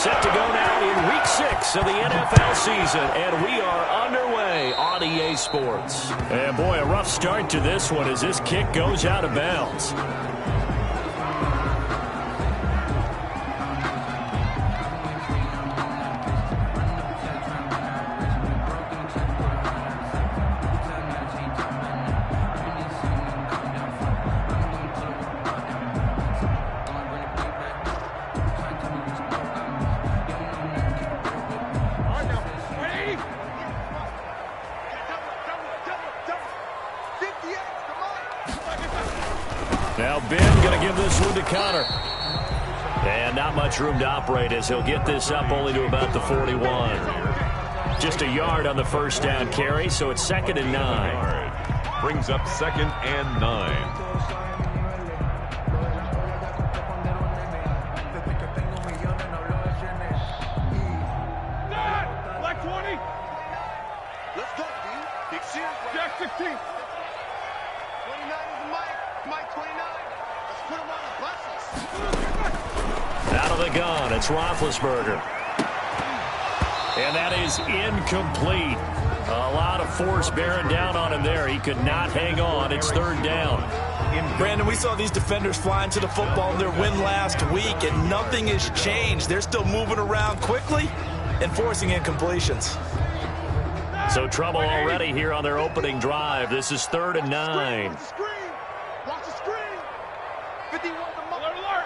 Set to go now in Week 6 of the NFL season, and we are underway on EA Sports. And boy, a rough start to this one as this kick goes out of bounds. Now Ben going to give this one to Connor. And not much room to operate as he'll get this up only to about the 41. Just a yard on the first down carry, so it's 2nd and 9. Brings up 2nd and 9. Out of the gun, it's Roethlisberger. And that is incomplete. A lot of force bearing down on him there. He could not hang on. It's 3rd down. Brandon, we saw these defenders flying to the football in their win last week, and nothing has changed. They're still moving around quickly and forcing incompletions. So trouble already here on their opening drive. This is 3rd and 9. Watch the screen. 51 alert.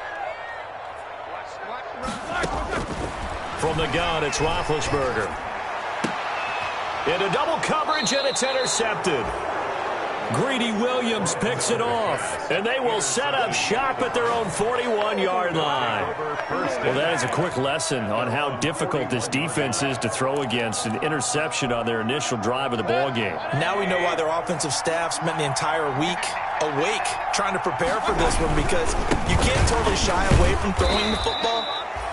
From the gun, it's Roethlisberger. Into double coverage, and it's intercepted. Greedy Williams picks it off, and they will set up shop at their own 41-yard line. Well, that is a quick lesson on how difficult this defense is to throw against. An interception on their initial drive of the ballgame. Now we know why their offensive staff spent the entire week awake trying to prepare for this one, because you can't totally shy away from throwing the football,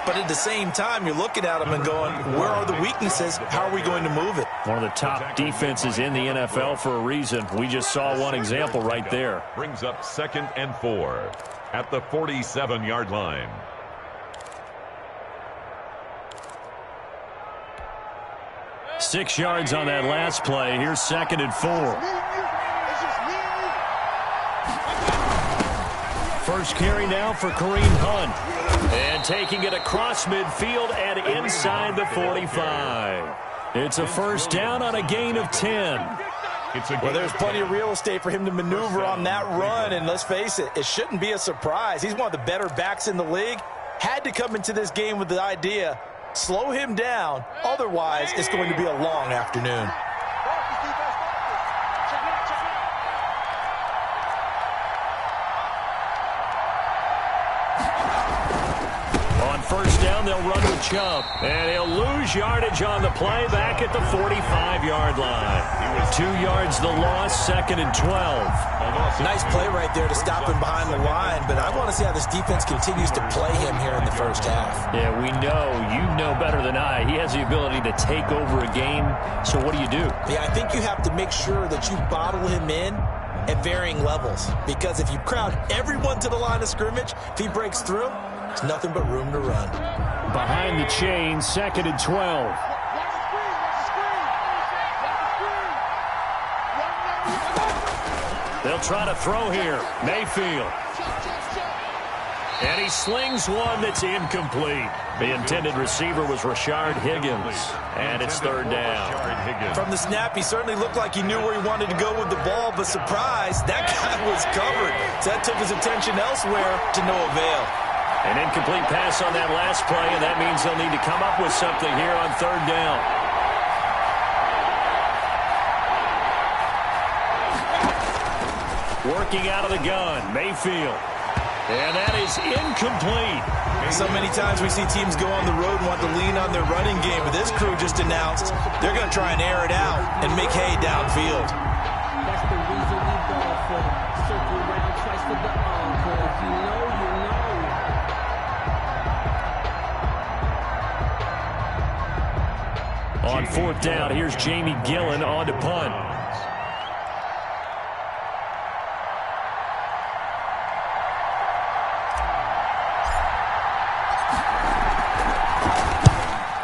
but at the same time, you're looking at them and going, where are the weaknesses? How are we going to move it? One of the top defenses in the NFL for a reason. We just saw one example right there. Brings up 2nd and 4 at the 47-yard line. Six yards on that last play. Here's 2nd and 4. First carry now for Kareem Hunt. And taking it across midfield and inside the 45. It's a first down on a gain of 10. Well, there's plenty of real estate for him to maneuver on that run, and let's face it, it shouldn't be a surprise. He's one of the better backs in the league. Had to come into this game with the idea, slow him down, otherwise it's going to be a long afternoon. First down, they'll run with Chubb. And he'll lose yardage on the play back at the 45-yard line. 2 yards the loss, 2nd and 12. Nice play right there to stop him behind the line, but I want to see how this defense continues to play him here in the first half. Yeah, we know, you know better than I, he has the ability to take over a game. So what do you do? Yeah, I think you have to make sure that you bottle him in at varying levels, because if you crowd everyone to the line of scrimmage, if he breaks through, there's nothing but room to run. Behind the chain, 2nd and 12. They'll try to throw here. Mayfield. And he slings one that's incomplete. The intended receiver was Rashard Higgins. And it's 3rd down. From the snap, he certainly looked like he knew where he wanted to go with the ball, but surprise, that guy was covered. So that took his attention elsewhere to no avail. An incomplete pass on that last play, and that means they'll need to come up with something here on 3rd down. Working out of the gun, Mayfield. And that is incomplete. So many times we see teams go on the road and want to lean on their running game, but this crew just announced they're going to try and air it out and make hay downfield. That's the reason we ball for. Circle around twice for the encore. If you know, you know. On 4th down, here's Jamie Gillen on to punt.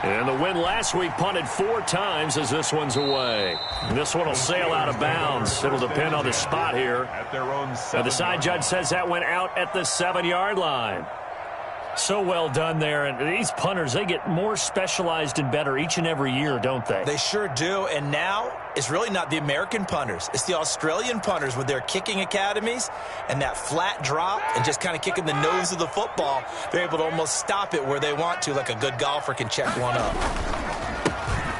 And the win last week punted 4 times as this one's away. And this one will sail out of bounds. It'll depend on the spot here. At their own The side judge says that went out at the 7-yard line. So well done there. And these punters, they get more specialized and better each and every year, don't they? They sure do. And now it's really not the American punters. It's the Australian punters with their kicking academies and that flat drop and just kind of kicking the nose of the football. They're able to almost stop it where they want to, like a good golfer can check one up.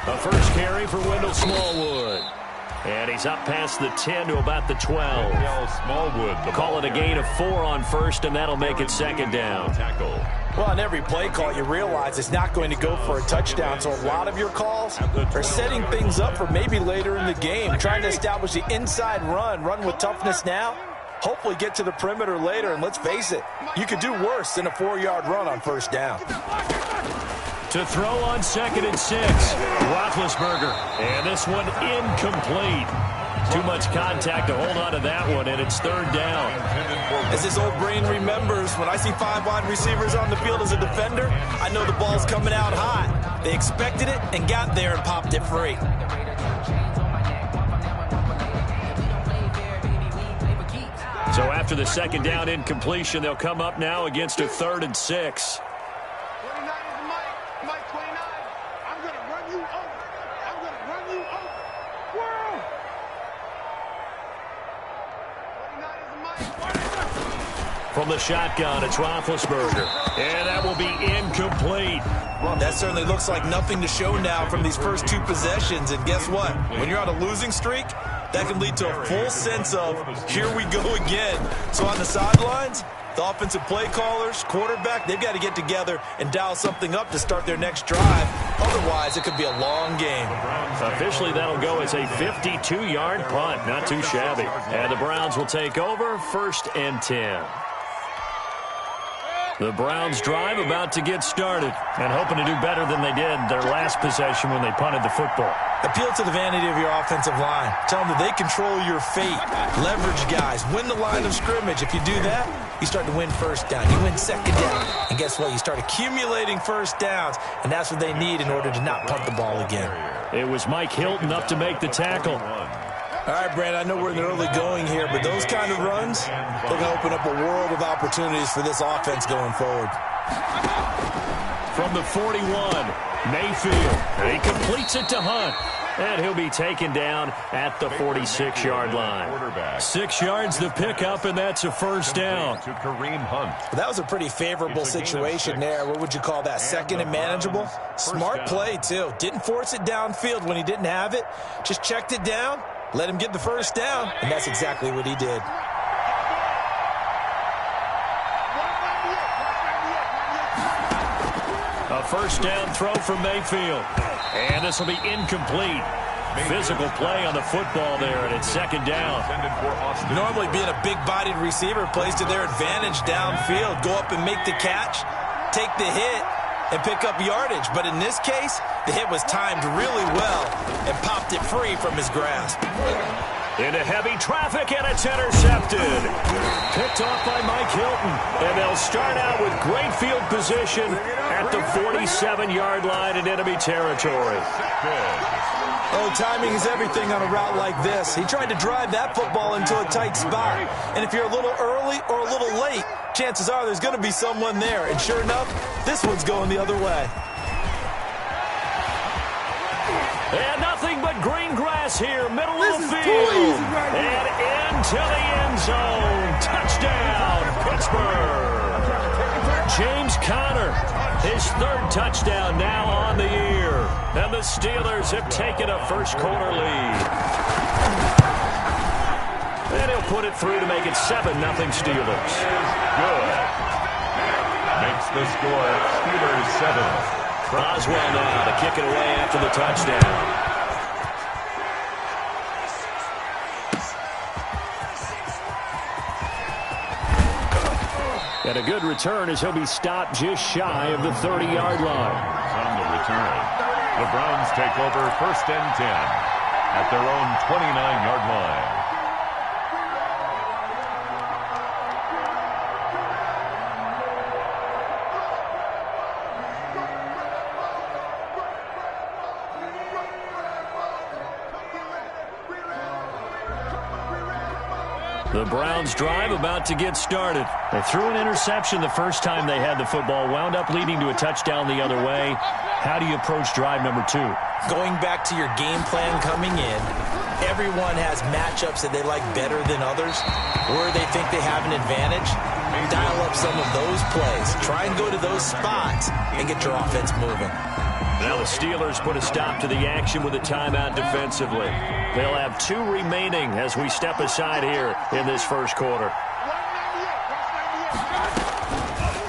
A first carry for Wendell Smallwood. And he's up past the 10 to about the 12. Smallwood. Call it a gain of 4 on first, and that'll make it 2nd down. Tackle. Well, on every play call, you realize it's not going to go for a touchdown. So a lot of your calls are setting things up for maybe later in the game, trying to establish the inside run with toughness now, hopefully get to the perimeter later. And let's face it, you could do worse than a 4-yard run on first down. To throw on 2nd and 6, Roethlisberger. And this one incomplete. Too much contact to hold on to that one, and it's 3rd down. As this old brain remembers, when I see 5 wide receivers on the field as a defender, I know the ball's coming out hot. They expected it and got there and popped it free. So after the 2nd down incompletion, they'll come up now against a 3rd and 6. 29 is Mike 29. I'm going to run you over. I'm going to run you over. World. 29 is Mike. From the shotgun, it's Roethlisberger. And that will be incomplete. That certainly looks like nothing to show now from these first 2 possessions. And guess what? When you're on a losing streak, that can lead to a full sense of, here we go again. So on the sidelines, the offensive play callers, quarterback, they've got to get together and dial something up to start their next drive. Otherwise, it could be a long game. Officially, that'll go as a 52-yard punt. Not too shabby. And the Browns will take over, 1st and 10. The Browns drive about to get started and hoping to do better than they did their last possession when they punted the football. Appeal to the vanity of your offensive line. Tell them that they control your fate. Leverage guys. Win the line of scrimmage. If you do that, you start to win 1st down. You win 2nd down. And guess what? You start accumulating 1st downs, and that's what they need in order to not punt the ball again. It was Mike Hilton up to make the tackle. All right, Brand, I know we're in the early going here, but those kind of runs, they're going to open up a world of opportunities for this offense going forward. From the 41, Mayfield. And he completes it to Hunt. And he'll be taken down at the 46-yard line. 6 yards the pickup, and that's a 1st down. To Kareem Hunt. Well, that was a pretty favorable situation there. What would you call that? 2nd and manageable? Smart play, too. Didn't force it downfield when he didn't have it. Just checked it down. Let him get the 1st down, and that's exactly what he did. A 1st down throw from Mayfield. And this will be incomplete. Physical play on the football there, and it's 2nd down. Normally being a big-bodied receiver plays to their advantage downfield. Go up and make the catch, take the hit, and pick up yardage. But in this case, the hit was timed really well and popped it free from his grasp. Into heavy traffic, and it's intercepted. Picked off by Mike Hilton. And they'll start out with great field position at the 47-yard line in enemy territory. Oh, timing is everything on a route like this. He tried to drive that football into a tight spot. And if you're a little early or a little late, chances are there's going to be someone there. And sure enough, this one's going the other way. And nothing but green grass here, middle of the field. And into the end zone. Touchdown, Pittsburgh. James Conner, his 3rd touchdown now on the year. And the Steelers have taken a 1st quarter lead. And he'll put it through to make it 7-0 Steelers. Good. Makes the score Steelers 7. Boswell now to kick it away after the touchdown. And a good return as he'll be stopped just shy of the 30-yard line. On the return, the Browns take over 1st and 10 at their own 29-yard line. The Browns drive about to get started. They threw an interception the first time they had the football, wound up leading to a touchdown the other way. How do you approach drive number 2? Going back to your game plan coming in, everyone has matchups that they like better than others, where they think they have an advantage. Dial up some of those plays. Try and go to those spots and get your offense moving. Now the Steelers put a stop to the action with a timeout defensively. They'll have 2 remaining as we step aside here in this first quarter.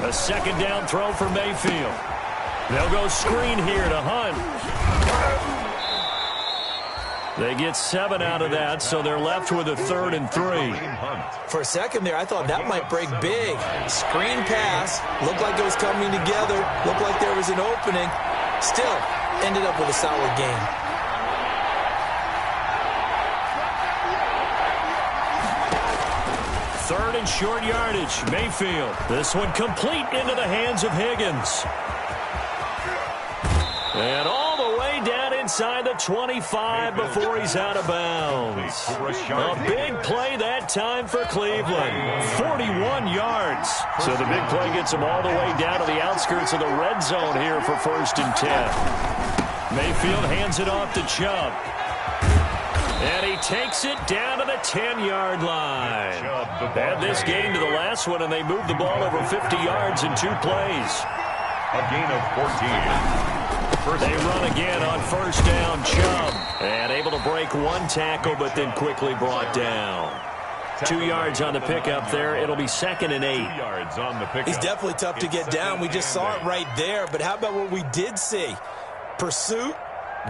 A second down throw for Mayfield. They'll go screen here to Hunt. They get 7 out of that, so they're left with a 3rd and 3. For a second there, I thought that might break big. Screen pass. Looked like it was coming together. Looked like there was an opening. Still, ended up with a solid game. Third and short yardage. Mayfield. This one complete into the hands of Higgins. And all the way down inside the 25 before he's out of bounds. A big play that time for Cleveland. 41 yards. So the big play gets him all the way down to the outskirts of the red zone here for 1st and 10. Mayfield hands it off to Chubb. And he takes it down to the 10-yard line. Add this game to the last one, and they moved the ball over 50 yards in 2 plays. A gain of 14. They run again on 1st down. Chubb. And able to break 1 tackle, but then quickly brought down. 2 yards on the pickup there. It'll be 2nd and 8. 2 yards on the pickup. He's definitely tough to get down. We just saw it right there. But how about what we did see? Pursuit,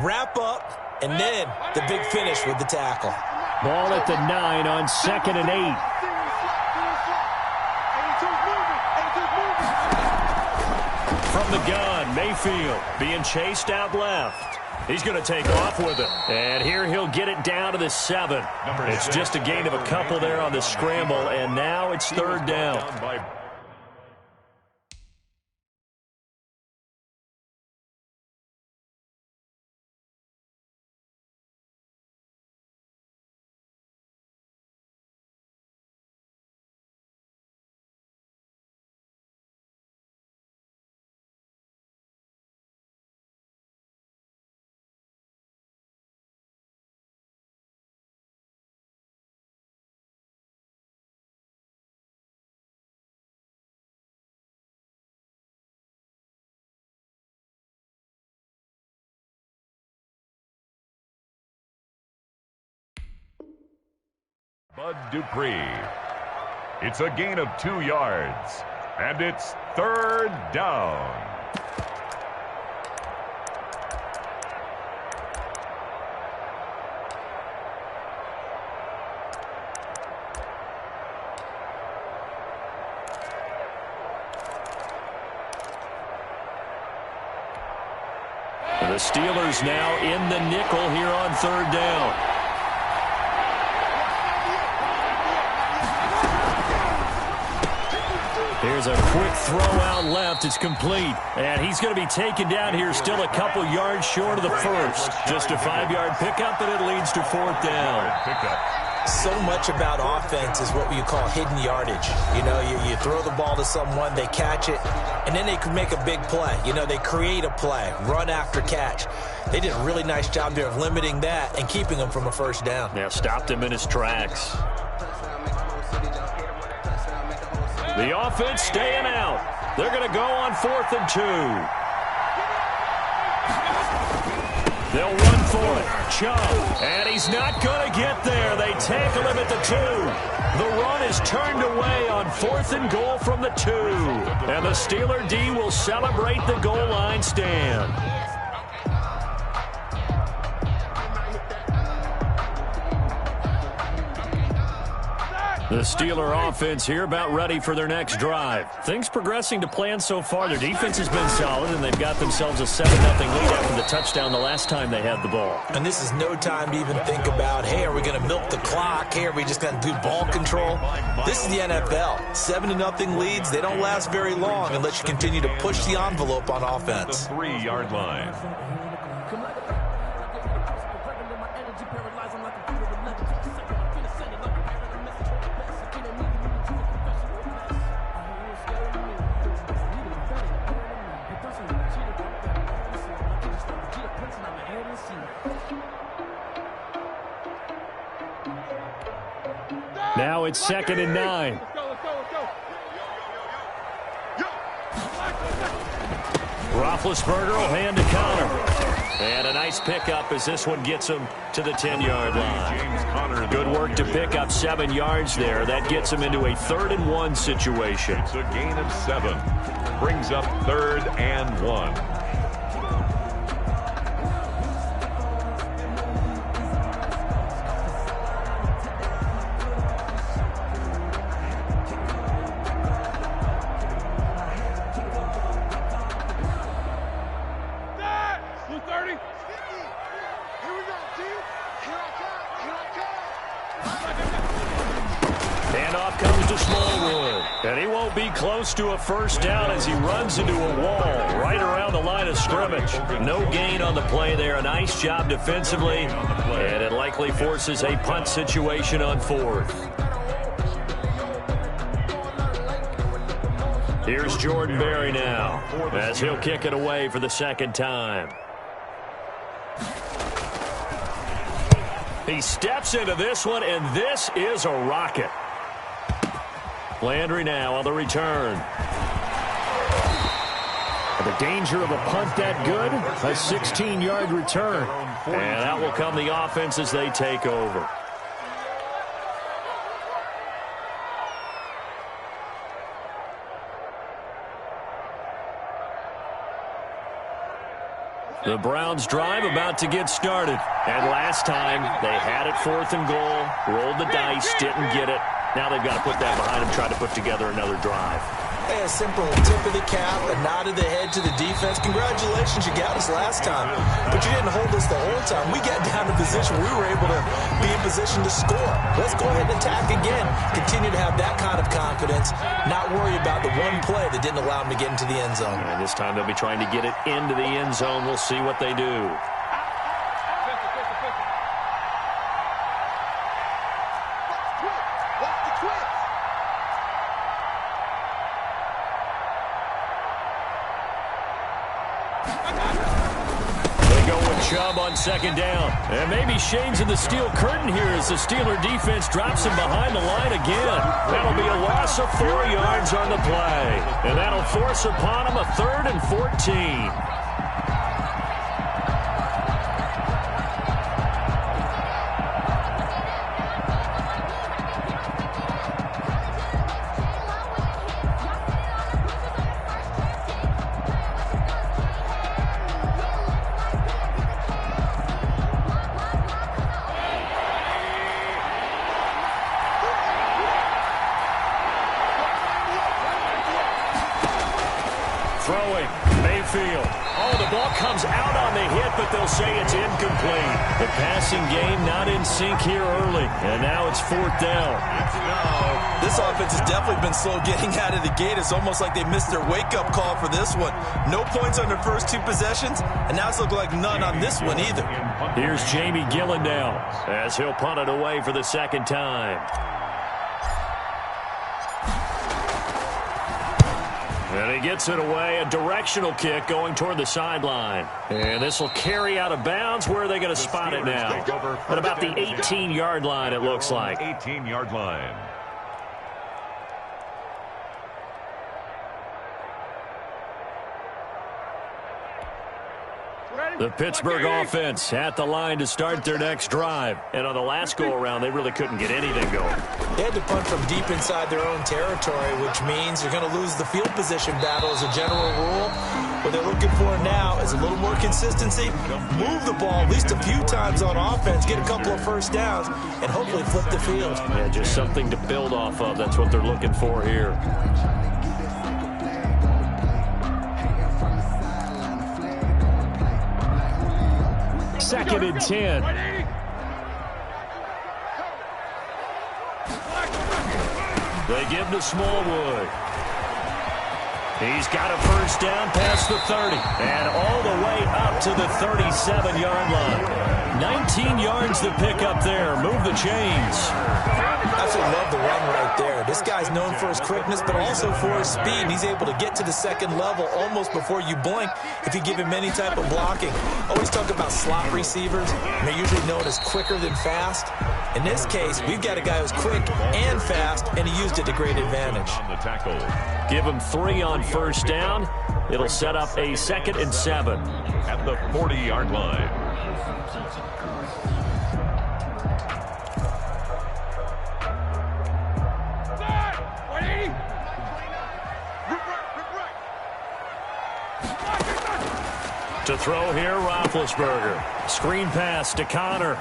wrap up, and then the big finish with the tackle. Ball at the 9 on 2nd and 8. From the gun, Mayfield being chased out left. He's going to take off with it. And here he'll get it down to the 7. It's just a gain of a couple there on the scramble, and now it's 3rd down. Bud Dupree. It's a gain of 2 yards, and it's 3rd down. The Steelers now in the nickel here on 3rd down. Here's a quick throw out left. It's complete. And he's going to be taken down here still a couple yards short of the first. Just a 5-yard pickup, and it leads to 4th down. So much about offense is what you call hidden yardage. You know, you throw the ball to someone, they catch it, and then they can make a big play. You know, they create a play, run after catch. They did a really nice job there of limiting that and keeping him from a 1st down. Yeah, stopped him in his tracks. The offense staying out. They're going to go on 4th and 2. They'll run for it. Chubb. And he's not going to get there. They tackle him at the 2. The run is turned away on 4th and goal from the 2. And the Steeler D will celebrate the goal line stand. The Steeler offense here about ready for their next drive. Things progressing to plan so far. Their defense has been solid, and they've got themselves a 7-0 lead after the touchdown the last time they had the ball. And this is no time to even think about, hey, are we going to milk the clock? Hey, are we just going to do ball control? This is the NFL. 7-0 leads, they don't last very long unless you continue to push the envelope on offense. The 3-yard line. Now it's 2nd and 9. Let's go, let's go, let's go. Roethlisberger will hand to Connor. And a nice pickup as this one gets him to the 10-yard line. Good work to pick up 7 yards there. That gets him into a 3rd and 1 situation. It's a gain of 7. Brings up 3rd and 1. Close to a first down as he runs into a wall right around the line of scrimmage. No gain on the play there. A nice job defensively, and it likely forces a punt situation on 4th. Here's Jordan Berry now as he'll kick it away for the 2nd time. He steps into this one, and this is a rocket. Landry now on the return. The danger of a punt that good? A 16-yard return. And that will come the offense as they take over. The Browns drive about to get started. And last time they had it 4th and goal, rolled the dice, didn't get it. Now they've got to put that behind them, try to put together another drive. Hey, a simple tip of the cap, a nod of the head to the defense. Congratulations, you got us last time. But you didn't hold us the whole time. We got down to position. We were able to be in position to score. Let's go ahead and attack again. Continue to have that kind of confidence. Not worry about the one play that didn't allow them to get into the end zone. And this time they'll be trying to get it into the end zone. We'll see what they do. Chubb on 2nd down. And maybe Shane's in the steel curtain here as the Steeler defense drops him behind the line again. That'll be a loss of 4 yards on the play. And that'll force upon him a 3rd and 14. Mayfield. Oh, the ball comes out on the hit, but they'll say it's incomplete. The passing game not in sync here early, and now it's 4th down. This offense has definitely been slow getting out of the gate. It's almost like they missed their wake-up call for this one. No points on their first 2 possessions, and now it's looking like none on this one either. Here's Jamie Gillen now as he'll punt it away for the 2nd time. And he gets it away, a directional kick going toward the sideline. And this will carry out of bounds. Where are they going to spot it now? At about the 18-yard line, it looks like. 18-yard line. The Pittsburgh offense at the line to start their next drive. And on the last go-around, they really couldn't get anything going. They had to punt from deep inside their own territory, which means you're going to lose the field position battle as a general rule. What they're looking for now is a little more consistency, move the ball at least a few times on offense, get a couple of first downs, and hopefully flip the field. Yeah, just something to build off of. That's what they're looking for here. Second and 10. They give to Smallwood. He's got a first down past the 30 and all the way up to the 37-yard line. 19 yards to pick up there. Move the chains. Absolutely love love the run right there. This guy's known for his quickness, but also for his speed. And he's able to get to the second level almost before you blink if you give him any type of blocking. Always talk about slot receivers, and they're usually known as quicker than fast. In this case, we've got a guy who's quick and fast, and he used it to great advantage. On the tackle. Give him 3 on first down. It'll set up a 2nd and 7. At the 40-yard line. To throw here, Roethlisberger. Screen pass to Connor.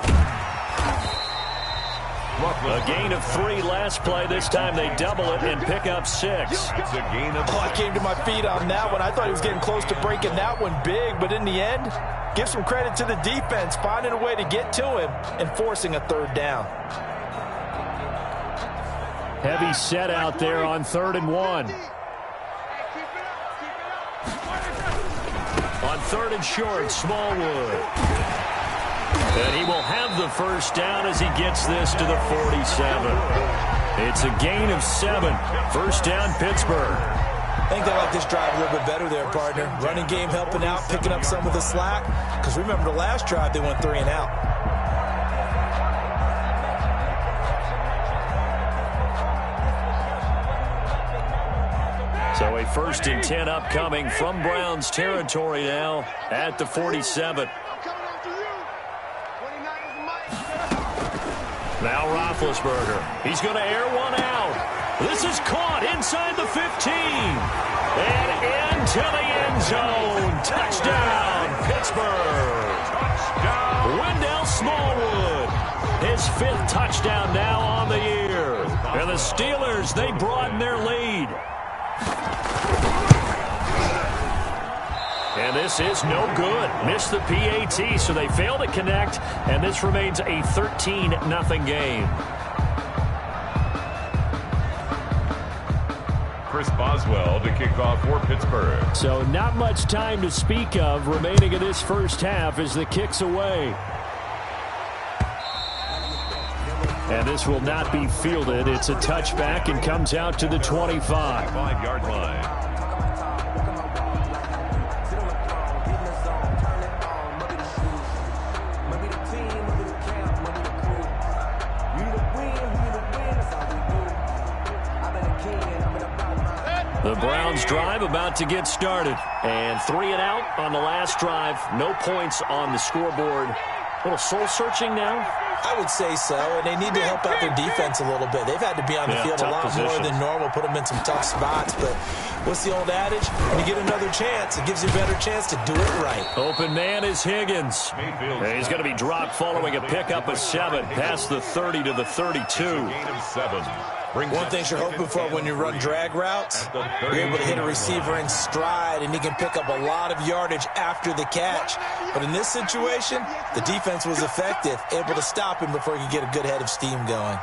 A gain of 3 last play. This time they double it and pick up 6. It's a gain of... I came to my feet on that one. I thought he was getting close to breaking that one big, but in the end, give some credit to the defense, finding a way to get to him and forcing a 3rd down. Heavy set out there on 3rd and 1. On 3rd and short, Smallwood. And he will have the first down as he gets this to the 47. It's a gain of 7. First down, Pittsburgh. I think they like this drive a little bit better there, partner. Running game helping out, picking up some of the slack. Because remember the last drive, they went 3 and out. So a 1st and 10 upcoming from Browns territory now at the 47. Now Roethlisberger. He's going to air one out. This is caught inside the 15. And into the end zone. Touchdown, Pittsburgh. Touchdown. Wendell Smallwood. His 5th touchdown now on the year. And the Steelers, they broaden their lead. And this is no good. Missed the PAT, so they fail to connect, and this remains a 13-0 game. Chris Boswell to kick off for Pittsburgh. So not much time to speak of remaining in this first half as the kick's away. And this will not be fielded. It's a touchback and comes out to the 25. 5-yard line. The Browns drive about to get started. And 3 and out on the last drive. No points on the scoreboard. A little soul-searching now? I would say so, and they need to help out their defense a little bit. They've had to be on the field a lot more than normal, put them in some tough spots. But what's the old adage? When you get another chance, it gives you a better chance to do it right. Open man is Higgins. And he's going to be dropped following a pickup of 7 past the 30 to the 32. Gain of 7. One thing you're hoping for when you run drag routes, you're able to hit a receiver in stride, and he can pick up a lot of yardage after the catch. But in this situation, the defense was effective, able to stop him before he could get a good head of steam going.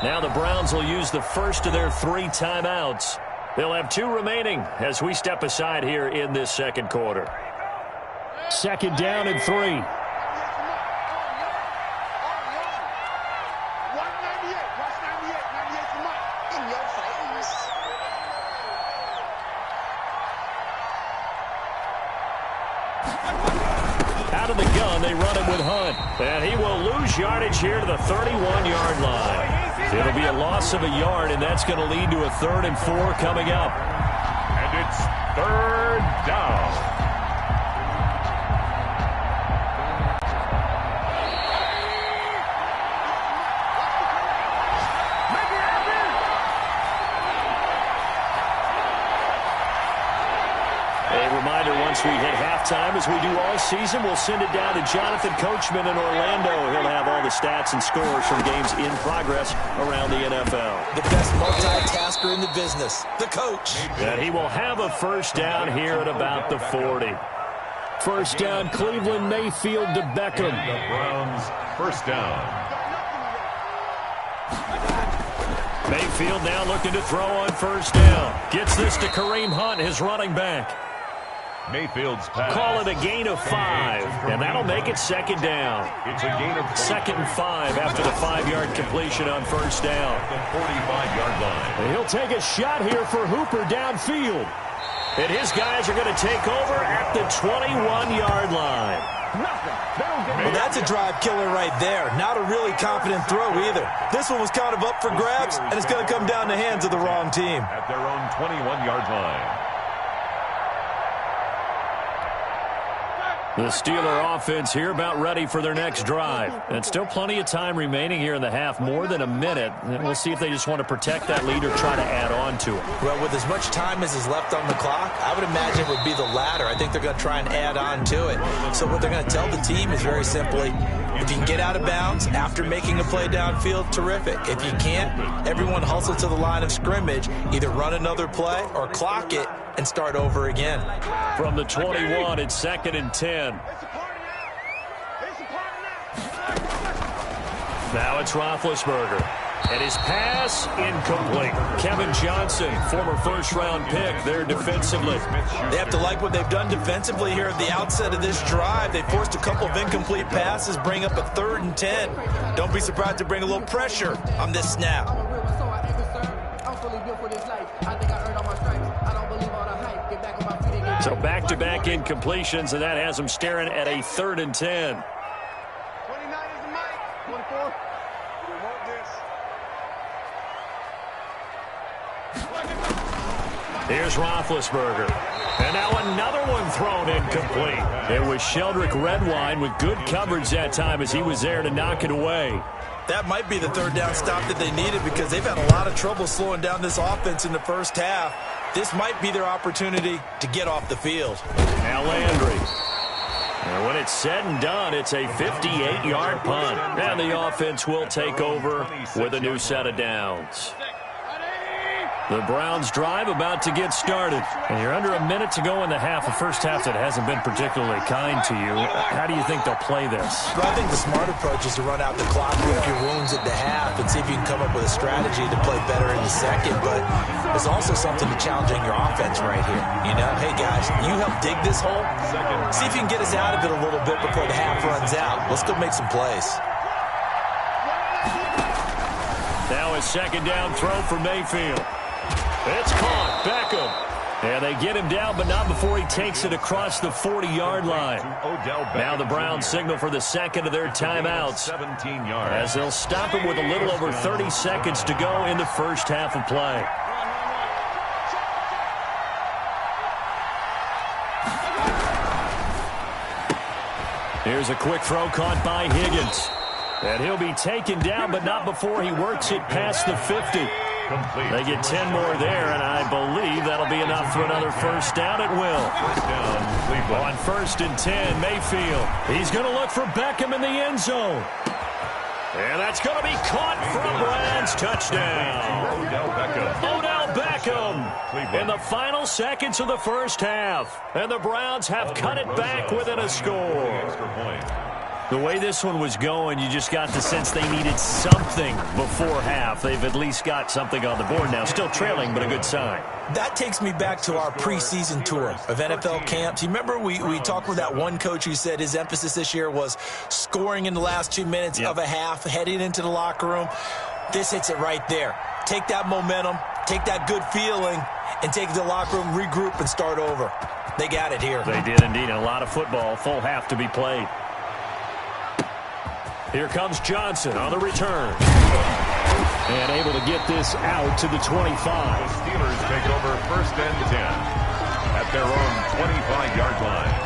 Now the Browns will use the first of their 3 timeouts. They'll have 2 remaining as we step aside here in this second quarter. 2nd down and 3. Out of the gun, they run him with Hunt. And he will lose yardage here to the 31-yard line. It'll be a loss of a yard, and that's going to lead to a 3rd and 4 coming up. And it's 3rd down. Once we hit halftime, as we do all season, we'll send it down to Jonathan Coachman in Orlando. He'll have all the stats and scores from games in progress around the NFL. The best multitasker in the business, the coach. And he will have a first down here at about the 40. First down, Cleveland, Mayfield to Beckham. The Browns, first down. Mayfield now looking to throw on first down. Gets this to Kareem Hunt, his running back. Mayfield's pass. Call it a gain of 5, and that'll make it second down. It's a gain of 2nd and 5 after the 5-yard completion on first down. the 45-yard line. And he'll take a shot here for Hooper downfield. And his guys are going to take over at the 21-yard line. Well, that's a drive killer right there. Not a really confident throw either. This one was kind of up for grabs, and it's going to come down the hands of the wrong team. At their own 21-yard line. The Steeler offense here about ready for their next drive. And still plenty of time remaining here in the half, more than a minute. And we'll see if they just want to protect that lead or try to add on to it. Well, with as much time as is left on the clock, I would imagine it would be the latter. I think they're going to try and add on to it. So what they're going to tell the team is very simply, if you can get out of bounds after making a play downfield, terrific. If you can't, everyone hustle to the line of scrimmage, either run another play or clock it and start over again. From the 21, it's 2nd and 10. Now it's Roethlisberger. And his pass incomplete. Kevin Johnson, former first-round pick there defensively. They have to like what they've done defensively here at the outset of this drive. They forced a couple of incomplete passes, bring up a 3rd and 10. Don't be surprised to bring a little pressure on this snap. So back-to-back incompletions, and that has them staring at a 3rd and 10. 29 is the mic. 24. We want this. Here's Roethlisberger. And now another one thrown incomplete. It was Sheldrick Redwine with good coverage that time as he was there to knock it away. That might be the 3rd down stop that they needed because they've had a lot of trouble slowing down this offense in the first half. This might be their opportunity to get off the field. Now Landry. And when it's said and done, it's a 58-yard punt. And the offense will take over with a new set of downs. The Browns drive about to get started. And you're under a minute to go in the half. A first half that hasn't been particularly kind to you. How do you think they'll play this? Well, I think the smart approach is to run out the clock, lick your wounds at the half, and see if you can come up with a strategy to play better in the second. But there's also something to challenging your offense right here. You know, hey, guys, you help dig this hole. See if you can get us out of it a little bit before the half runs out. Let's go make some plays. Now a 2nd down throw for Mayfield. It's caught. Beckham. And they get him down, but not before he takes it across the 40-yard line. Now the Browns signal for the 2nd of their timeouts 17 yards. as they'll stop it with a little over 30 seconds to go in the first half of play. Here's a quick throw caught by Higgins. And he'll be taken down, but not before he works it past the 50. Complete. They get 10 more there, and I believe that'll be enough for another first down at will. First down, Cleveland. On 1st and 10, Mayfield. He's going to look for Beckham in the end zone. And that's going to be caught for a Browns touchdown. Odell Beckham. Odell Beckham Cleveland. in the final seconds of the first half. And the Browns have cut it back within a score. Extra point. The way this one was going, you just got the sense they needed something before half. They've at least got something on the board now. Still trailing, but a good sign. That takes me back to our preseason tour of NFL camps. You remember we talked with that one coach who said his emphasis this year was scoring in the last 2 minutes of a half, heading into the locker room. This hits it right there. Take that momentum, take that good feeling, and take it to the locker room, regroup, and start over. They got it here. They did indeed. A lot of football, full half to be played. Here comes Johnson on the return. And able to get this out to the 25. Steelers take over 1st and 10 at their own 25-yard line.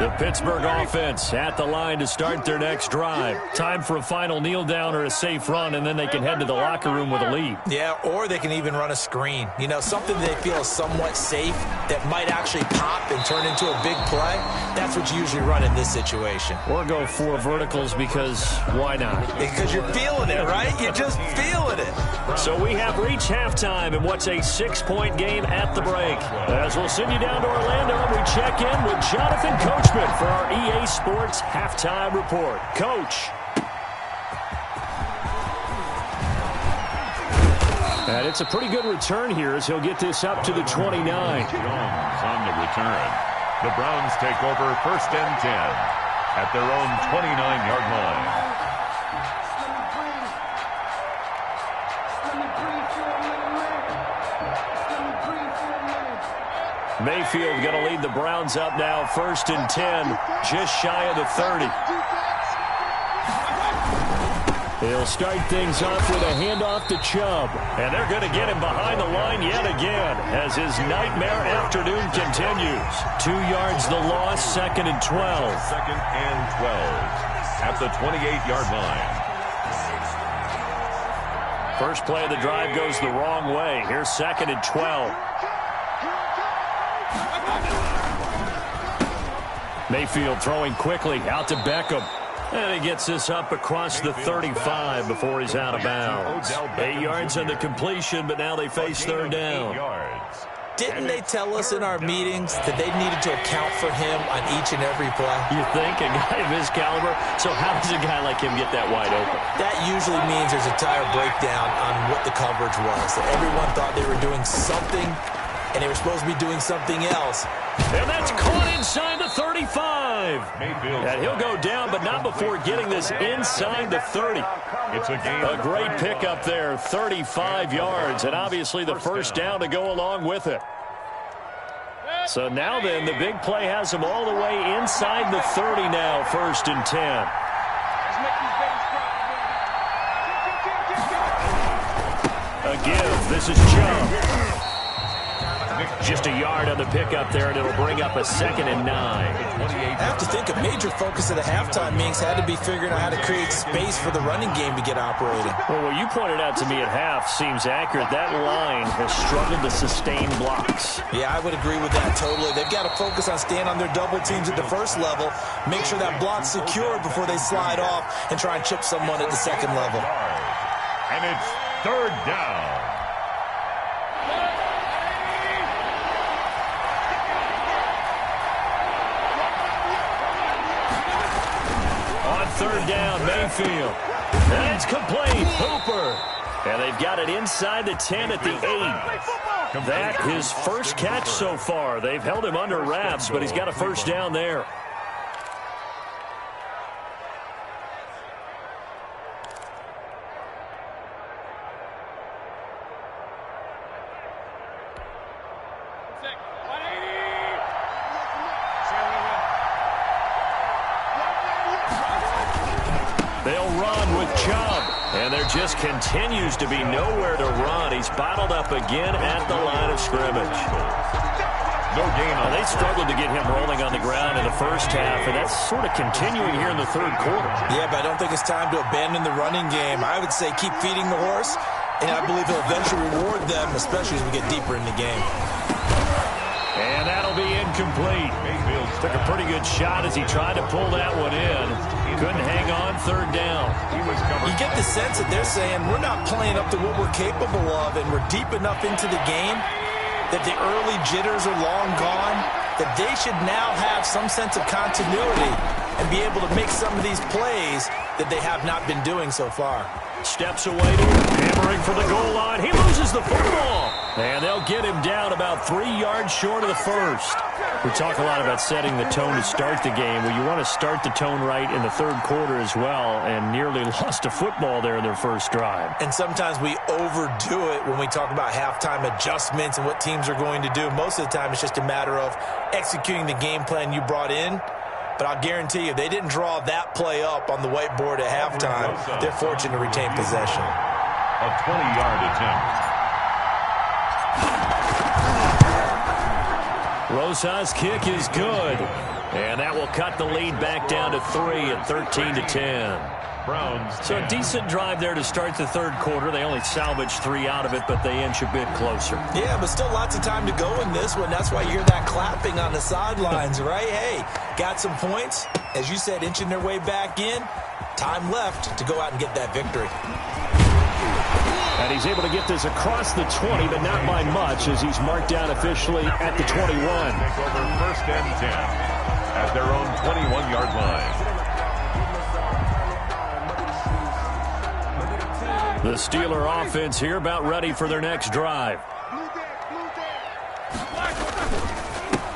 The Pittsburgh offense at the line to start their next drive. Time for a final kneel down or a safe run, and then they can head to the locker room with a lead. Yeah, or they can even run a screen. You know, something they feel is somewhat safe that might actually pop and turn into a big play. That's what you usually run in this situation. Or go 4 verticals because why not? Because you're feeling it, right? You're just feeling it. So we have reached halftime in what's a 6-point game at the break. As we'll send you down to Orlando, we check in with Jonathan Coachman for our EA Sports Halftime Report. Coach. And it's a pretty good return here as he'll get this up to the 29. Jones on the return. The Browns take over 1st and 10 at their own 29-yard line. Mayfield going to lead the Browns up now 1st and 10, just shy of the 30. He'll start things off with a handoff to Chubb. And they're going to get him behind the line yet again as his nightmare afternoon continues. 2 yards the loss, 2nd and 12. 2nd and 12 at the 28-yard line. First play of the drive goes the wrong way. Here's 2nd and 12. Mayfield throwing quickly out to Beckham. And he gets this up across the 35 before he's out of bounds. 8 yards on the completion, but now they face 3rd down. Didn't they tell us in our meetings that they needed to account for him on each and every play? You think? A guy of his caliber? So how does a guy like him get that wide open? That usually means there's a tire breakdown on what the coverage was. That everyone thought they were doing something, and they were supposed to be doing something else. And that's caught inside the 35. And he'll go down, but not before getting this inside the 30. It's a great pickup there, 35 yards, and obviously the first down to go along with it. So now then, the big play has him all the way inside the 30 now, 1st and 10. A give. This is Chubb. Just a yard on the pickup there, and it'll bring up a 2nd and 9. I have to think a major focus of the halftime meetings had to be figuring out how to create space for the running game to get operating. Well, what you pointed out to me at half seems accurate. That line has struggled to sustain blocks. Yeah, I would agree with that totally. They've got to focus on staying on their double teams at the first level, make sure that block's secure before they slide off and try and chip someone at the second level. And it's 3rd down. On 3rd down, Mayfield. And it's complete. Hooper. And they've got it inside the 10 at the 8. That his first catch so far. They've held him under wraps, but he's got a first down there. They'll run with Chubb. And there just continues to be nowhere to run. He's bottled up again at the line of scrimmage. No gain on They struggled to get him rolling on the ground in the first half, and that's sort of continuing here in the 3rd quarter. Yeah, but I don't think it's time to abandon the running game. I would say keep feeding the horse, and I believe he'll eventually reward them, especially as we get deeper in the game. And that'll be incomplete. Mayfield took a pretty good shot as he tried to pull that one in. Couldn't hang on, 3rd down. You get the sense that they're saying we're not playing up to what we're capable of, and we're deep enough into the game that the early jitters are long gone, that they should now have some sense of continuity and be able to make some of these plays that they have not been doing so far. Steps away to him, hammering for the goal line. He loses the football. And they'll get him down about 3 yards short of the first. We talk a lot about setting the tone to start the game. Well, you want to start the tone right in the 3rd quarter as well, and nearly lost a football there in their first drive. And sometimes we overdo it when we talk about halftime adjustments and what teams are going to do. Most of the time, it's just a matter of executing the game plan you brought in. But I'll guarantee you, they didn't draw that play up on the whiteboard at halftime. They're fortunate to retain possession. A 20-yard attempt. Rosa's kick is good. And that will cut the lead back down to 3 at 13-10. Browns. So a decent drive there to start the 3rd quarter. They only salvaged 3 out of it, but they inch a bit closer. Yeah, but still lots of time to go in this one. That's why you hear that clapping on the sidelines, right? Hey, got some points. As you said, inching their way back in. Time left to go out and get that victory. And he's able to get this across the 20, but not by much, as he's marked down officially at the 21. Take over 1st and 10 at their own 21-yard line. The Steeler offense here about ready for their next drive.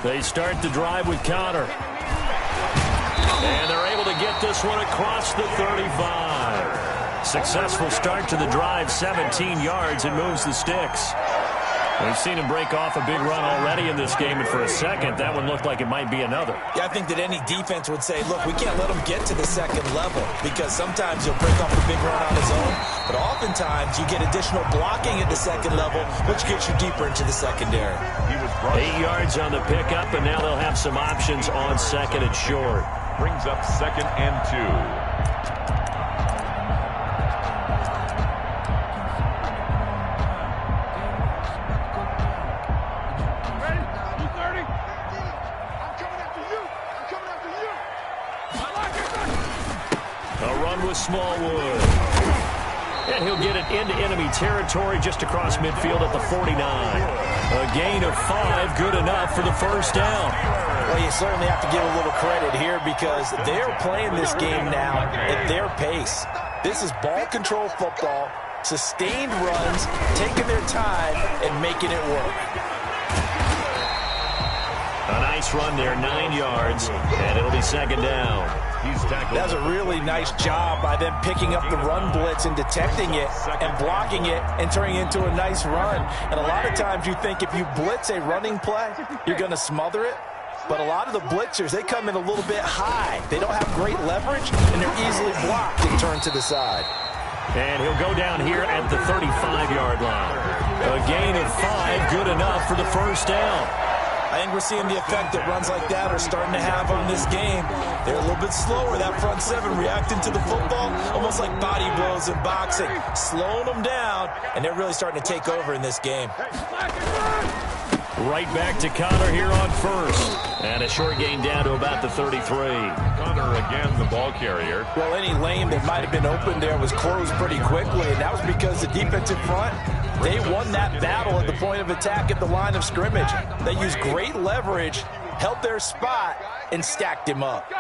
They start the drive with Connor. And they're able to get this one across the 35. Successful start to the drive, 17 yards, and moves the sticks. We've seen him break off a big run already in this game, and for a second, that one looked like it might be another. Yeah, I think that any defense would say, look, we can't let him get to the second level because sometimes he'll break off a big run on his own, but oftentimes you get additional blocking at the second level, which gets you deeper into the secondary. 8 yards on the pickup, and now they'll have some options on second and short. Brings up 2nd and 2. With Smallwood. And he'll get it into enemy territory just across midfield at the 49. A gain of 5, good enough for the first down. Well, you certainly have to give a little credit here because they're playing this game now at their pace. This is ball control football, sustained runs, taking their time and making it work. A nice run there, 9 yards, and it'll be second down. That was a really nice job by them picking up the run blitz and detecting it and blocking it and turning it into a nice run. And a lot of times you think if you blitz a running play, you're going to smother it. But a lot of the blitzers, they come in a little bit high. They don't have great leverage, and they're easily blocked and turned to the side. And he'll go down here at the 35-yard line. A gain of 5, good enough for the first down. I think we're seeing the effect that runs like that are starting to have on this game. They're a little bit slower, that front seven, reacting to the football, almost like body blows in boxing, slowing them down, and they're really starting to take over in this game. Right back to Connor here on first. And a short gain down to about the 33. Connor again, the ball carrier. Well, any lane that might have been open there was closed pretty quickly, and that was because the defensive front, they won that battle at the point of attack at the line of scrimmage. They used great leverage, held their spot, and stacked him up.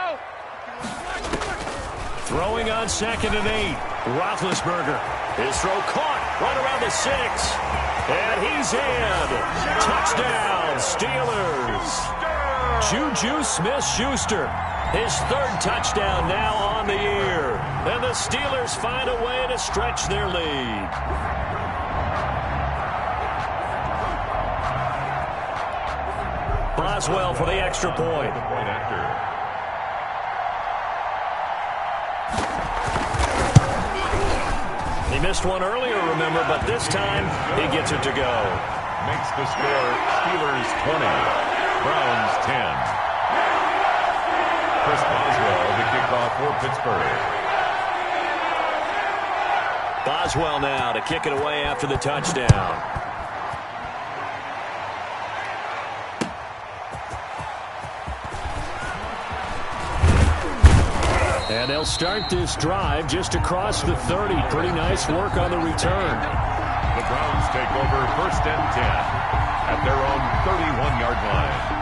Throwing on 2nd and 8. Roethlisberger. His throw caught right around the 6. And he's in. Touchdown, Steelers. Juju Smith-Schuster. His 3rd touchdown now on the year. And the Steelers find a way to stretch their lead. Boswell for the extra point. He missed one earlier, remember, but this time he gets it to go. Makes the score Steelers 20, Browns 10. Chris Boswell, the kickoff for Pittsburgh. Boswell now to kick it away after the touchdown. And they'll start this drive just across the 30. Pretty nice work on the return. The Browns take over 1st and 10 at their own 31-yard line.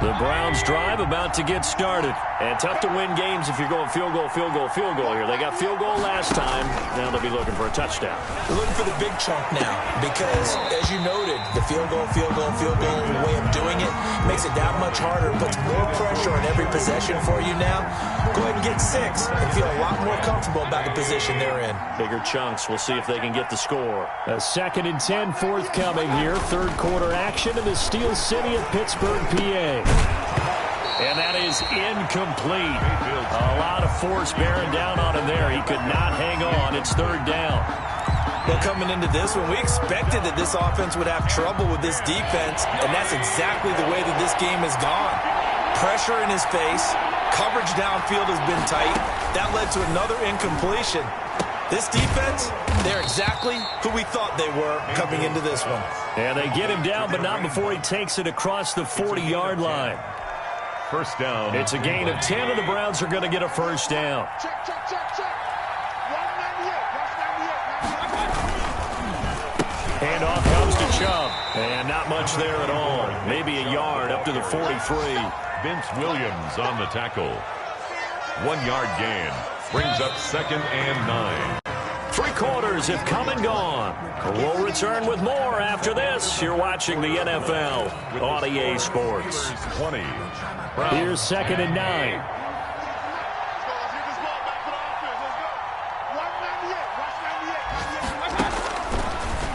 The Browns drive about to get started. And tough to win games if you're going field goal, field goal, field goal here. They got field goal last time. Now they'll be looking for a touchdown. They're looking for the big chunk now because, as you noted, the field goal, way of doing it makes it that much harder. Puts more pressure on every possession for you now. Go ahead and get 6 and feel a lot more comfortable about the position they're in. Bigger chunks. We'll see if they can get the score. A 2nd and 10 forthcoming here. 3rd quarter action in the Steel City of Pittsburgh, PA. And that is incomplete. A lot of force bearing down on him there. He could not hang on. It's 3rd down. Well, coming into this one, we expected that this offense would have trouble with this defense, and that's exactly the way that this game has gone. Pressure in his face. Coverage downfield has been tight. That led to another incompletion. This defense, they're exactly who we thought they were coming into this one. And they get him down, but not before he takes it across the 40-yard line. 1st down. It's a gain of 10, and the Browns are going to get a 1st down. Check. 198. Handoff comes to Chubb. And not much there at all. Maybe a yard up to the 43. Vince Williams on the tackle. 1 yard gain. brings up 2nd and 9. 3 quarters have come and gone. We'll return with more after this. You're watching the NFL on EA Sports. 20. Here's 2nd and 9.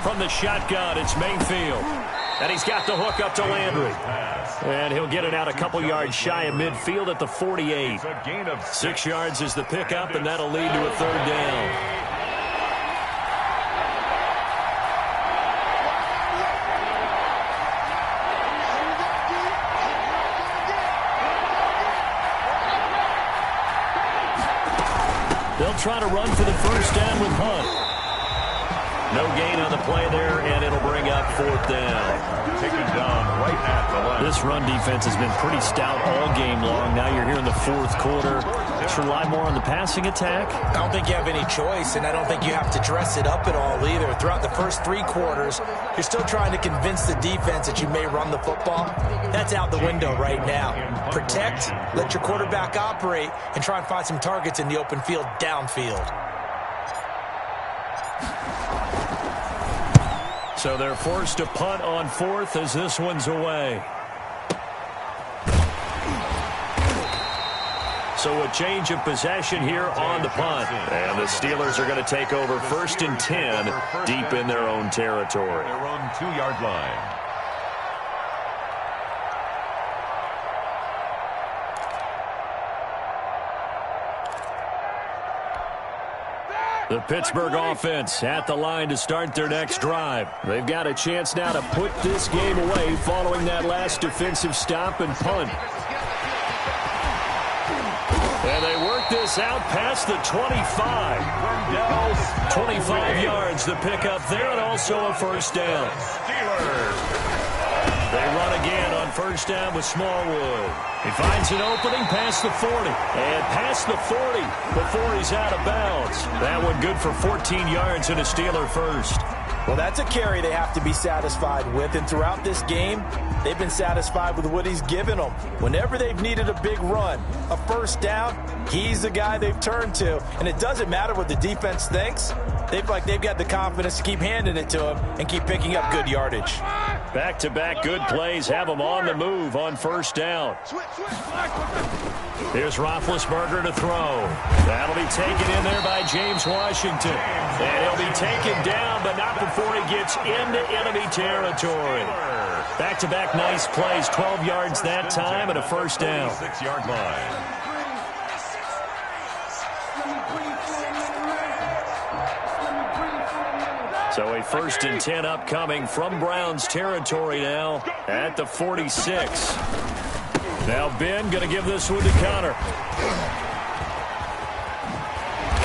From the shotgun, it's Mayfield. And he's got the hook up to Landry. And he'll get it out a couple yards shy of midfield at the 48. 6 yards is the pickup, and that'll lead to a 3rd down. They'll try to run for the 1st down with Hunt. No gain on the play there, and it'll bring up 4th down. Taken down right at the line. This run defense has been pretty stout all game long. Now you're here in the 4th quarter. Should rely more on the passing attack. I don't think you have any choice, and I don't think you have to dress it up at all either. Throughout the first 3 quarters, you're still trying to convince the defense that you may run the football. That's out the window right now. Protect, let your quarterback operate, and try and find some targets in the open field downfield. So they're forced to punt on 4th as this one's away. So a change of possession here on the punt. And the Steelers are going to take over 1st and 10 deep in their own territory. Their own 2-yard line. The Pittsburgh offense at the line to start their next drive. They've got a chance now to put this game away following that last defensive stop and punt. And they work this out past the 25. 25 yards the pickup there, and also a 1st down. They run again on 1st down with Smallwood. He finds an opening past the 40. And past the 40 before he's out of bounds. That one good for 14 yards and a Steeler 1st. Well, that's a carry they have to be satisfied with. And throughout this game, they've been satisfied with what he's given them. Whenever they've needed a big run, a 1st down, he's the guy they've turned to. And it doesn't matter what the defense thinks. They've got the confidence to keep handing it to him and keep picking up good yardage. Back-to-back good plays have them on the move on 1st down. Here's Roethlisberger to throw. That'll be taken in there by James Washington. And he'll be taken down, but not before he gets into enemy territory. Back-to-back nice plays, 12 yards that time and a 1st down. 6-yard line. So a 1st and 10 upcoming from Browns territory now at the 46. Now Ben going to give this one to Connor.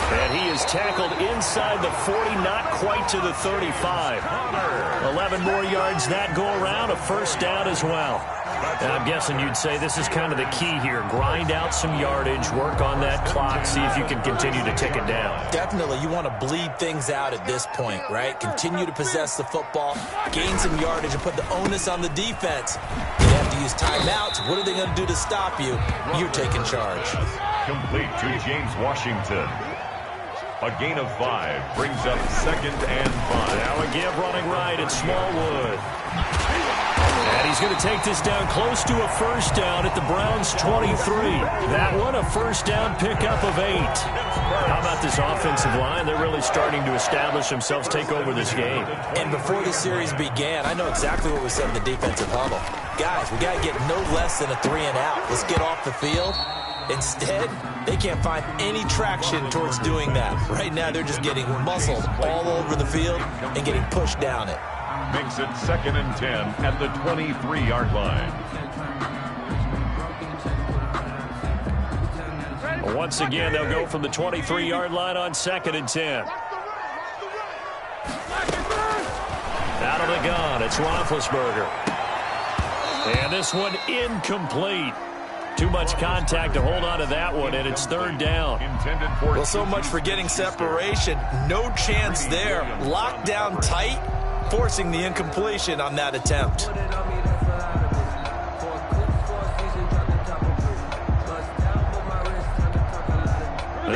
And he is tackled inside the 40, not quite to the 35. 11 more yards that go around, a 1st down as well. And I'm guessing you'd say this is kind of the key here. Grind out some yardage, work on that clock, see if you can continue to tick it down. Definitely, you want to bleed things out at this point, right? Continue to possess the football, gain some yardage, and put the onus on the defense. They have to use timeouts. What are they going to do to stop you? You're taking charge. Complete to James Washington. A gain of 5 brings up 2nd and 5. Now a give running right at Smallwood. And he's going to take this down close to a 1st down at the Browns' 23. That one, a 1st down pickup of 8. How about this offensive line? They're really starting to establish themselves, take over this game. And before the series began, I know exactly what we said in the defensive huddle. Guys, we got to get no less than a 3 and out. Let's get off the field. Instead, they can't find any traction towards doing that. Right now, they're just getting muscled all over the field and getting pushed down it. Makes it 2nd and 10 at the 23-yard line. Once again, they'll go from the 23-yard line on 2nd and 10. Out of the gun, it's Roethlisberger. And this one incomplete. Too much contact to hold on to that one, and it's 3rd down. Well, so much for getting separation. No chance there. Locked down tight, forcing the incompletion on that attempt.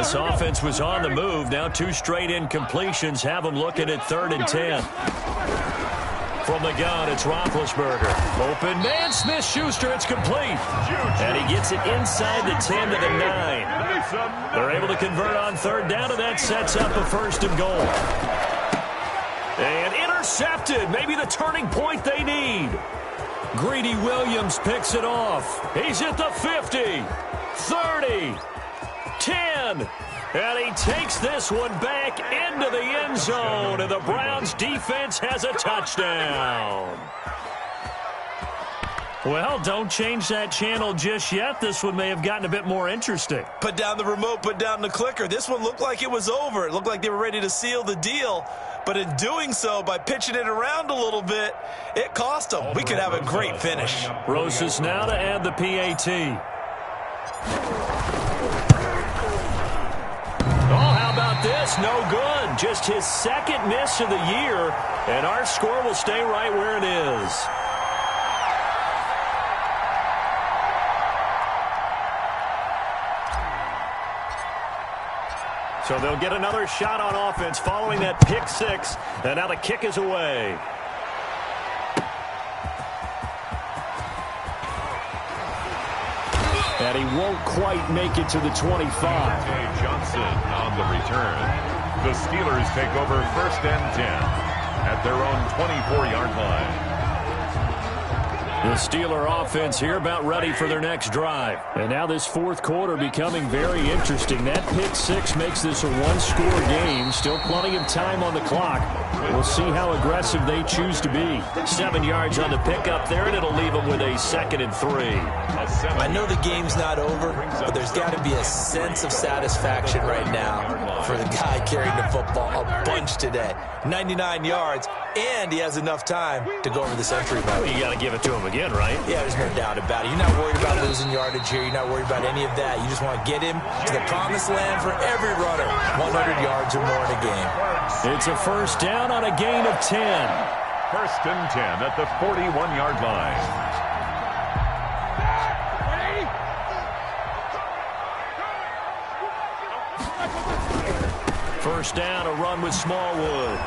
This offense was on the move. Now 2 straight incompletions have them looking at 3rd and 10. From the gun, it's Roethlisberger. Open man, Smith-Schuster, it's complete. And he gets it inside the 10 to the 9. They're able to convert on 3rd down, and that sets up a 1st and goal. And intercepted, maybe the turning point they need. Greedy Williams picks it off. He's at the 50, 30, 10. And he takes this one back into the end zone, and the Browns defense has a touchdown. Well, don't change that channel just yet. This one may have gotten a bit more interesting. Put down the remote, put down the clicker. This one looked like it was over. It looked like they were ready to seal the deal. But in doing so, by pitching it around a little bit, it cost them. We could have a great finish. Rosas now to add the PAT. Oh, how about this? No good. Just his 2nd miss of the year, and our score will stay right where it is. So they'll get another shot on offense following that pick 6, and now the kick is away. And he won't quite make it to the 25. Johnson on the return. The Steelers take over 1st and 10 at their own 24-yard line. The Steeler offense here about ready for their next drive. And now this 4th quarter becoming very interesting. That pick 6 makes this a 1-score game. Still plenty of time on the clock. We'll see how aggressive they choose to be. 7 yards on the pickup there, and it'll leave them with a 2nd and 3. I know the game's not over, but there's got to be a sense of satisfaction right now for the guy carrying the football a bunch today. 99 yards, and he has enough time to go over this entry mark. You got to give it to him again, right? Yeah, there's no doubt about it. You're not worried about losing yardage here. You're not worried about any of that. You just want to get him to the promised land for every runner. 100 yards or more in a game. It's a 1st down on a gain of 10. 1st and 10 at the 41-yard line. First down, a run with Smallwood.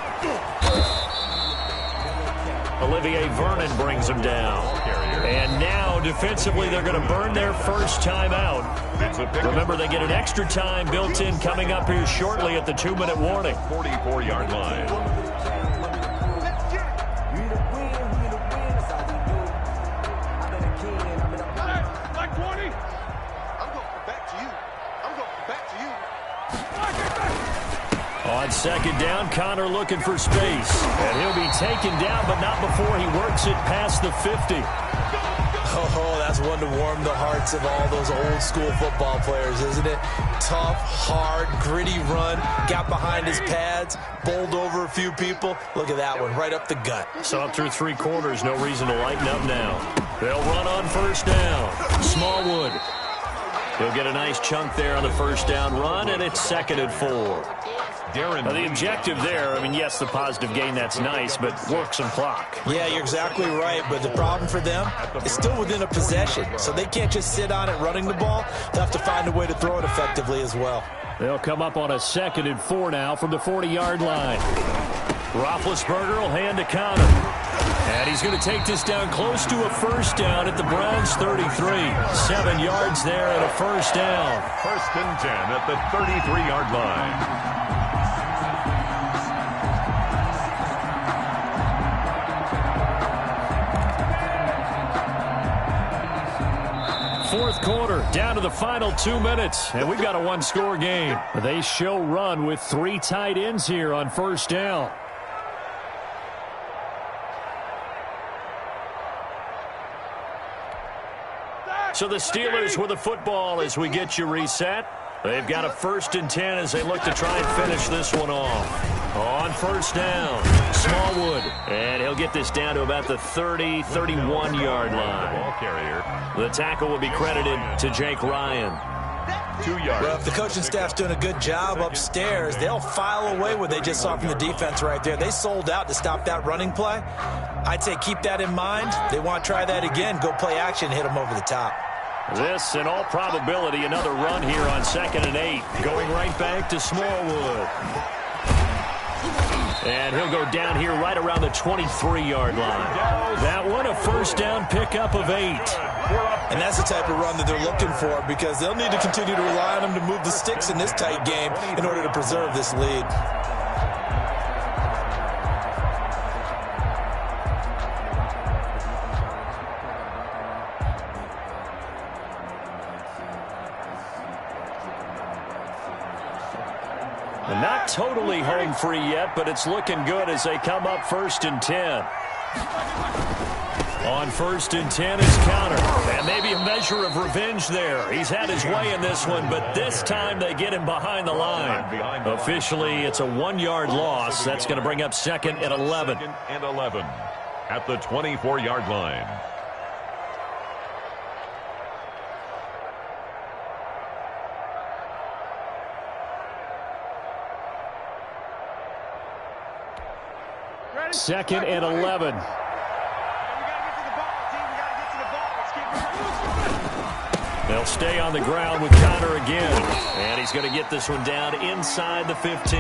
Olivier Vernon brings him down. And now, defensively, they're going to burn their first timeout. Remember, they get an extra time built in coming up here shortly at the 2-minute warning. 44-yard line. On 2nd down, Connor looking for space. And he'll be taken down, but not before he works it past the 50. Oh, that's one to warm the hearts of all those old-school football players, isn't it? Tough, hard, gritty run. Got behind his pads, bowled over a few people. Look at that one, right up the gut. So up through 3 quarters, no reason to lighten up now. They'll run on 1st down. Smallwood. He'll get a nice chunk there on the 1st down run, and it's 2nd and 4. Now, the objective there, I mean, yes, the positive gain, that's nice, but work some clock. Yeah, you're exactly right, but the problem for them is still within a possession, so they can't just sit on it running the ball. They'll have to find a way to throw it effectively as well. They'll come up on a 2nd and 4 now from the 40-yard line. Roethlisberger will hand to Connor. And he's going to take this down close to a 1st down at the Browns' 33. 7 yards there and a 1st down. 1st and 10 at the 33-yard line. Fourth quarter, down to the final 2 minutes, and we've got a 1-score game. They show run with 3 tight ends here on 1st down. So the Steelers with the football as we get you reset. They've got a 1st and 10 as they look to try and finish this one off. On 1st down, Smallwood. And he'll get this down to about the 30, 31-yard line. Ball carrier. The tackle will be credited to Jake Ryan. 2 yards. Well, if the coaching staff's doing a good job upstairs, they'll file away what they just saw from the defense right there. They sold out to stop that running play. I'd say keep that in mind. They want to try that again. Go play action, hit them over the top. This, in all probability, another run here on 2nd and 8. Going right back to Smallwood. And he'll go down here right around the 23-yard line. That one, a first down pickup of 8. And that's the type of run that they're looking for, because they'll need to continue to rely on him to move the sticks in this tight game in order to preserve this lead. And not totally home free yet, but it's looking good as they come up 1st and 10. On 1st and 10 is counter. And maybe a measure of revenge there. He's had his way in this one, but this time they get him behind the line. Officially, it's a 1-yard loss. That's going to bring up 2nd and 11. 2nd and 11 at the 24-yard line. Second and 11. They'll stay on the ground with Connor again. And he's going to get this one down inside the 15.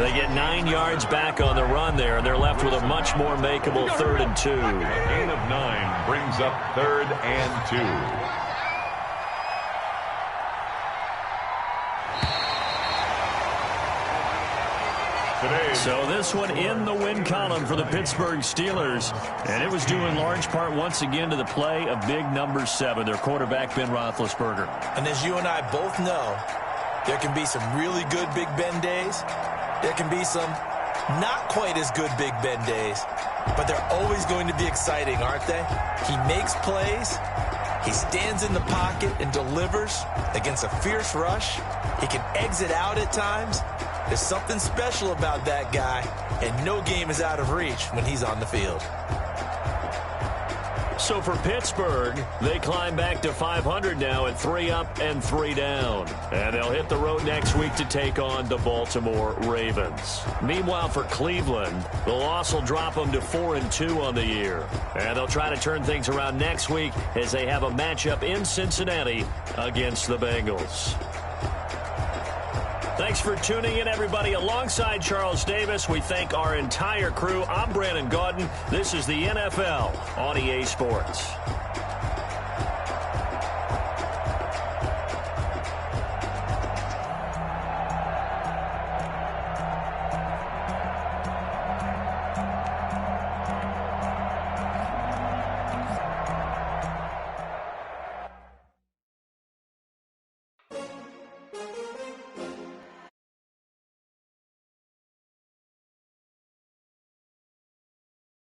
They get 9 yards back on the run there, and they're left with a much more makeable 3rd and 2. A gain of 9 brings up 3rd and 2. So this one in the win column for the Pittsburgh Steelers. And it was due in large part once again to the play of big number 7, their quarterback Ben Roethlisberger. And as you and I both know, there can be some really good Big Ben days. There can be some not quite as good Big Ben days. But they're always going to be exciting, aren't they? He makes plays. He stands in the pocket and delivers against a fierce rush. He can exit out at times. There's something special about that guy, and no game is out of reach when he's on the field. So for Pittsburgh, they climb back to 500 now at 3 up and 3 down. And they'll hit the road next week to take on the Baltimore Ravens. Meanwhile, for Cleveland, the loss will drop them to 4 and 2 on the year. And they'll try to turn things around next week as they have a matchup in Cincinnati against the Bengals. Thanks for tuning in, everybody. Alongside Charles Davis, we thank our entire crew. I'm Brandon Gaudin. This is the NFL on EA Sports.